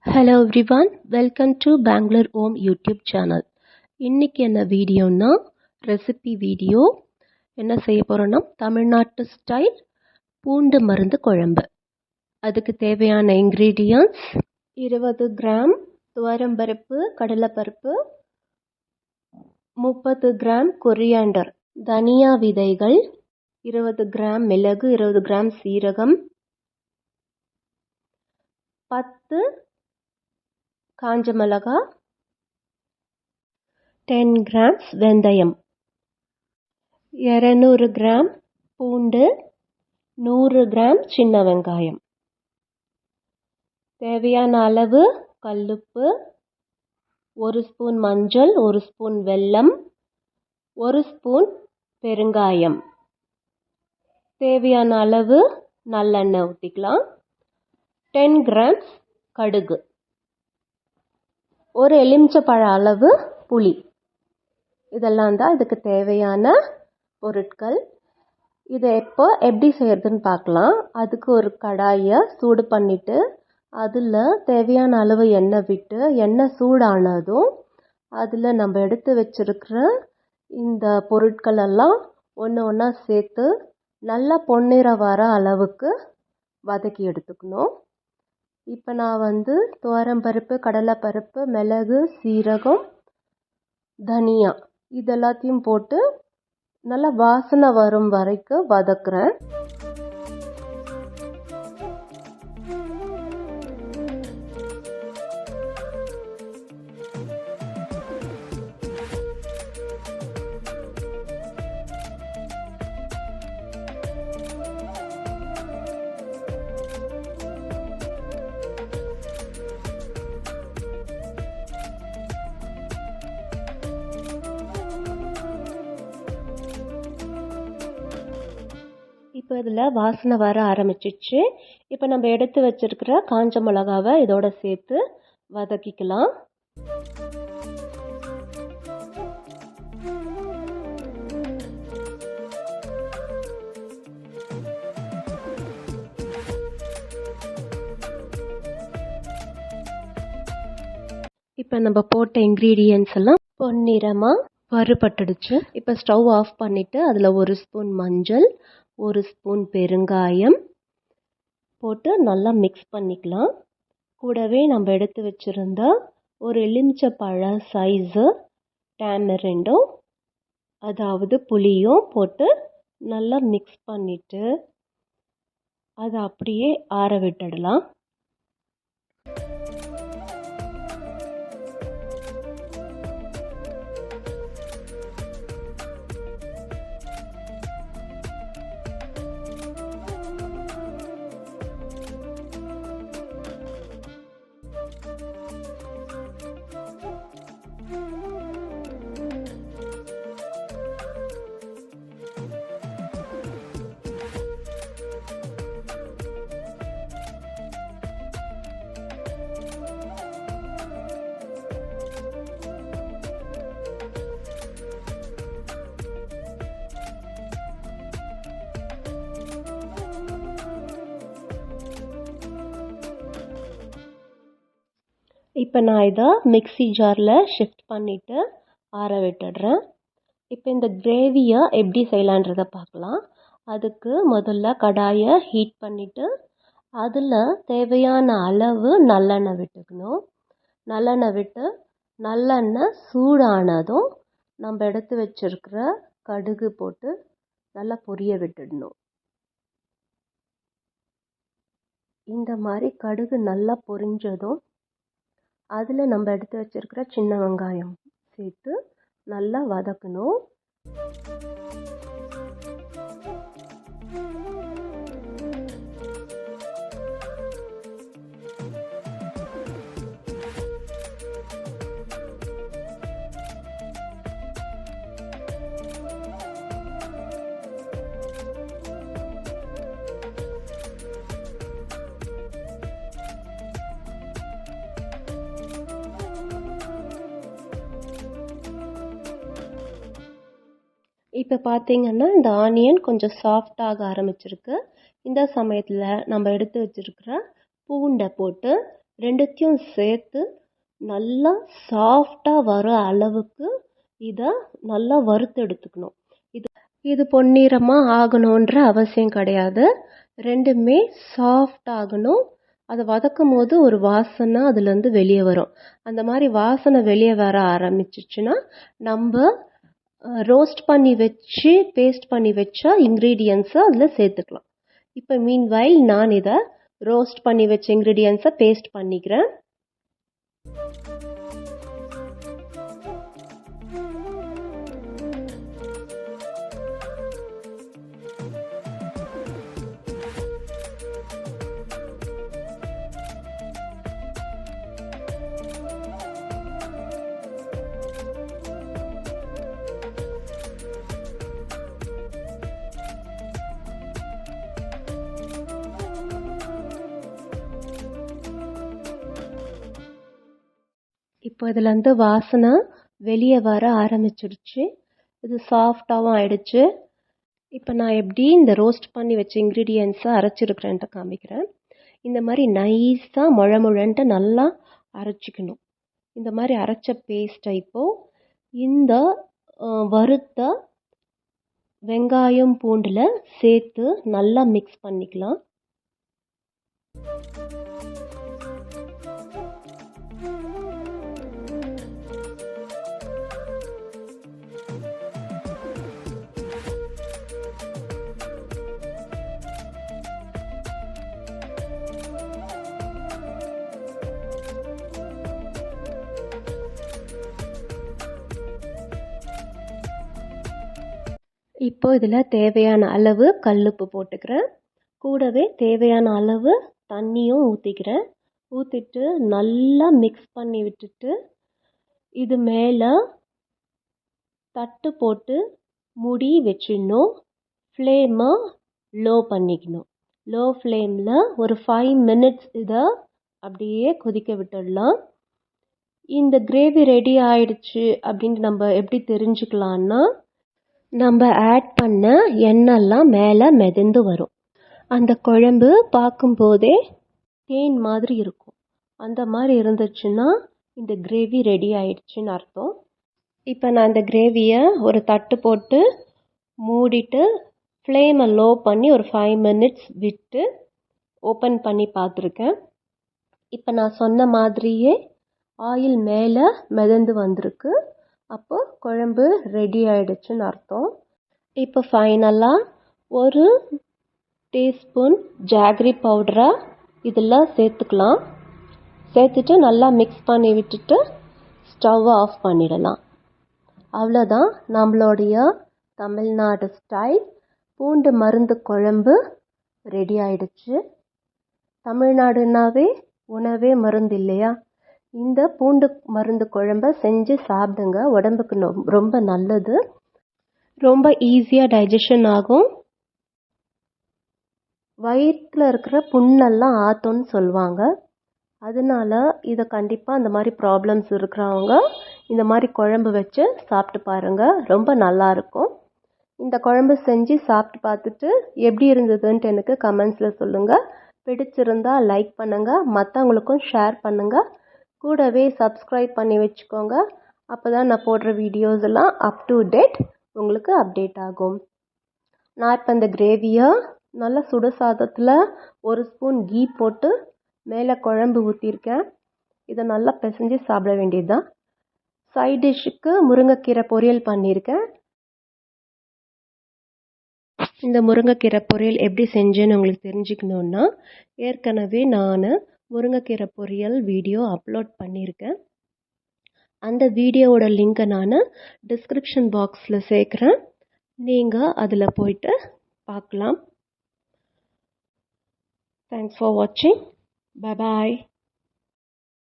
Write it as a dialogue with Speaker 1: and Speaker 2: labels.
Speaker 1: Hello everyone, welcome to Bangalore Home YouTube channel. இன்னைக்கு என்ன வீடியோனா recipe video. என்ன செய்ய போறோம்னா தமிழ்நாட்டு ஸ்டைல் பூண்டு மருந்து குழம்பு. அதுக்கு தேவையான இன்கிரீடியன்ட்ஸ் 20 கிராம் துவரம்பருப்பு, கடலைப்பருப்பு, 30 கிராம் கொரியாண்டர், தனியா விதைகள், 20 கிராம் மிளகு, 20 கிராம் சீரகம், 10 காஞ்ச மிளகா, 10 கிராம்ஸ் வெந்தயம், 200 கிராம் பூண்டு, 100 கிராம் சின்ன வெங்காயம், தேவையான அளவு கல்லுப்பு, 1 ஸ்பூன் மஞ்சள், 1 ஸ்பூன் வெல்லம், 1 ஸ்பூன் பெருங்காயம், தேவையான அளவு நல்லெண்ணெய் ஊற்றிக்கலாம், 10 கிராம்ஸ் கடுகு, ஒரு எலுமிச்சப்பழ அளவு புளி. இதெல்லாம் தான் இதுக்கு தேவையான பொருட்கள். இதை எப்படி செய்யறதுன்னு பார்க்கலாம். அதுக்கு ஒரு கடாயை சூடு பண்ணிட்டு அதில் தேவையான அளவு எண்ணெய் விட்டு எண்ணெய் சூடானதும் அதில் நம்ம எடுத்து வச்சிருக்கிற இந்த பொருட்கள் எல்லாம் ஒன்று ஒன்றா சேர்த்து நல்லா பொன்னிறம் வர அளவுக்கு வதக்கி எடுத்துக்கணும். இப்போ நான் துவரம்பருப்பு, கடலைப்பருப்பு, மிளகு, சீரகம், தனியா இதெல்லாத்தையும் போட்டு நல்லா வாசனை வரும் வரைக்கும் வதக்குறேன். இப்போ இதில் வாசனை வர ஆரம்பிச்சிச்சு. இப்போ நம்ம எடுத்து வச்சிருக்கிற காஞ்ச மிளகாவை இதோட சேர்த்து வதக்கிக்கலாம். இப்போ நம்ம போட்ட இன்க்ரீடியன்ஸ் எல்லாம் பொன்னிறமாக வறுபட்டுடுச்சு. இப்போ ஸ்டவ் ஆஃப் பண்ணிவிட்டு அதில் 1 ஸ்பூன் மஞ்சள், 1 ஸ்பூன் பெருங்காயம் போட்டு நல்லா மிக்ஸ் பண்ணிக்கலாம். கூடவே நம்ம எடுத்து வச்சுருந்த ஒரு எலுமிச்சப்பழ சைஸு டேமரிண்டும், அதாவது புளியும் போட்டு நல்லா மிக்ஸ் பண்ணிவிட்டு அதை அப்படியே ஆற விட்டுடலாம். இப்போ நான் இதை மிக்ஸி ஜாரில் ஷிஃப்ட் பண்ணிவிட்டு ஆற விட்டுடுறேன். இப்போ இந்த கிரேவியை எப்படி செய்யலான்றதை பார்க்கலாம். அதுக்கு முதல்ல கடாயை ஹீட் பண்ணிவிட்டு அதில் தேவையான அளவு நல்லெண்ணெய் விட்டுக்கணும். நல்லெண்ணெய் விட்டு நல்லெண்ணெய் சூடானதும் நம்ம எடுத்து வச்சிருக்கிற கடுகு போட்டு நல்லா பொரிய விட்டுடணும். இந்த மாதிரி கடுகு நல்லா பொரிஞ்சதும் அதில் நம்ம எடுத்து வச்சிருக்கிற சின்ன வெங்காயம் சேர்த்து நல்லா வதக்கணும். இப்போ பார்த்தீங்கன்னா இந்த ஆனியன் கொஞ்சம் சாஃப்டாக ஆரம்பிச்சிருக்கு. இந்த சமயத்தில் நம்ம எடுத்து வச்சிருக்கிற பூண்டை போட்டு ரெண்டுத்தையும் சேர்த்து நல்லா சாஃப்டாக வர அளவுக்கு இதை நல்லா வறுத்து எடுத்துக்கணும். இது பொன்னிறமாக ஆகணுன்ற அவசியம் கிடையாது. ரெண்டுமே சாஃப்ட் ஆகணும். அதை வதக்கும் போது ஒரு வாசனை அதுலேருந்து வெளியே வரும். அந்த மாதிரி வாசனை வெளியே வர ஆரம்பிச்சிச்சுன்னா நம்ம ரோஸ்ட் பண்ணி வச்சு பேஸ்ட் பண்ணி வச்ச இன்க்ரீடியன்ஸை அதில் சேர்த்துக்கலாம். இப்போ மீன்வைல் நான் இதை ரோஸ்ட் பண்ணி வச்ச இன்க்ரீடியன்ஸை பேஸ்ட் பண்ணிக்கிறேன். இப்போ இதுலேருந்து வாசனை வெளியே வர ஆரம்பிச்சிடுச்சு. இது சாஃப்டாகவும் ஆயிடுச்சு. இப்போ நான் எப்படி இந்த ரோஸ்ட் பண்ணி வச்ச இன்க்ரீடியன்ஸை அரைச்சிருக்கிறேன்ட்டு காமிக்கிறேன். இந்த மாதிரி நைஸாக முழமுழன்ட்டு நல்லா அரைச்சிக்கணும். இந்த மாதிரி அரைச்ச பேஸ்ட்டை இப்போது இந்த வறுத்த வெங்காயம் பூண்டில் சேர்த்து நல்லா மிக்ஸ் பண்ணிக்கலாம். இப்போ இதில் தேவையான அளவு கல்லுப்பு போட்டுக்கிறேன். கூடவே தேவையான அளவு தண்ணியும் ஊற்றிக்கிறேன். ஊற்றிட்டு நல்லா மிக்ஸ் பண்ணி விட்டுட்டு இது மேலே தட்டு போட்டு மூடி வச்சிடணும். ஃப்ளேமை லோ பண்ணிக்கணும். லோ ஃப்ளேமில் ஒரு 5 minutes இதை அப்படியே கொதிக்க விட்டுடலாம். இந்த கிரேவி ரெடி ஆயிடுச்சு அப்படின்ட்டு நம்ம எப்படி தெரிஞ்சுக்கலான்னா, நம்ம ஆட் பண்ண எண்ணெய்லாம் மேலே மிதந்து வரும். அந்த குழம்பு பார்க்கும்போதே தேன் மாதிரி இருக்கும். அந்த மாதிரி இருந்துச்சுன்னா இந்த கிரேவி ரெடி ஆயிடுச்சுன்னு அர்த்தம். இப்போ நான் இந்த கிரேவியை ஒரு தட்டு போட்டு மூடிட்டு ஃப்ளேமை லோ பண்ணி ஒரு 5 minutes விட்டு ஓப்பன் பண்ணி பார்த்துருக்கேன். இப்போ நான் சொன்ன மாதிரியே ஆயில் மேலே மிதந்து வந்திருக்கு. அப்போ குழம்பு ரெடி ஆயிடுச்சுன்னு அர்த்தம். இப்போ ஃபைனலாக ஒரு டீஸ்பூன் ஜாகரி பவுடரை இதில் சேர்த்துக்கலாம். சேர்த்துட்டு நல்லா மிக்ஸ் பண்ணி விட்டுட்டு ஸ்டவ்வை ஆஃப் பண்ணிடலாம். அவ்வளோதான், நம்மளுடைய தமிழ்நாடு ஸ்டைல் பூண்டு மருந்து குழம்பு ரெடி ஆயிடுச்சு. தமிழ்நாடுனாவே உணவே மருந்து இல்லையா? இந்த பூண்டு மருந்து குழம்பை செஞ்சு சாப்பிடுங்க. உடம்புக்கு ரொம்ப நல்லது. ரொம்ப ஈஸியாக டைஜஷன் ஆகும். வயிற்றில் இருக்கிற புண்ணெல்லாம் ஆற்றும்னு சொல்லுவாங்க. அதனால இதை கண்டிப்பாக அந்த மாதிரி ப்ராப்ளம்ஸ் இருக்கிறவங்க இந்த மாதிரி குழம்பு வச்சு சாப்பிட்டு பாருங்கள். ரொம்ப நல்லாயிருக்கும். இந்த குழம்பு செஞ்சு சாப்பிட்டு பார்த்துட்டு எப்படி இருந்ததுன்ட்டு எனக்கு கமெண்ட்ஸில் சொல்லுங்கள். பிடிச்சிருந்தா லைக் பண்ணுங்கள், மற்றவங்களுக்கும் ஷேர் பண்ணுங்கள். கூடவே சப்ஸ்கிரைப் பண்ணி வச்சுக்கோங்க. அப்போ தான் நான் போடுற வீடியோஸ் எல்லாம் அப் டு டேட் உங்களுக்கு அப்டேட் ஆகும். நான் இப்போ இந்த கிரேவியை நல்லா சுட சாதத்தில் 1 ஸ்பூன் கீ போட்டு மேலே குழம்பு ஊற்றிருக்கேன். இதை நல்லா பிசைஞ்சு சாப்பிட வேண்டியது தான். சைட் டிஷ்ஷுக்கு முருங்கைக்கீரை பொரியல் பண்ணியிருக்கேன். இந்த முருங்கைக்கீரை பொரியல் எப்படி செஞ்சேன்னு உங்களுக்கு தெரிஞ்சுக்கணுன்னா ஏற்கனவே நான் முருங்கைக்கீரை பொரியல் வீடியோ அப்லோட் பண்ணியிருக்கேன். அந்த வீடியோவோட லிங்கை நான் டிஸ்கிரிப்ஷன் பாக்ஸில் சேர்க்குறேன். நீங்கள் அதில் போயிட்டு பார்க்கலாம். தேங்க்ஸ் ஃபார் வாட்சிங். Bye bye.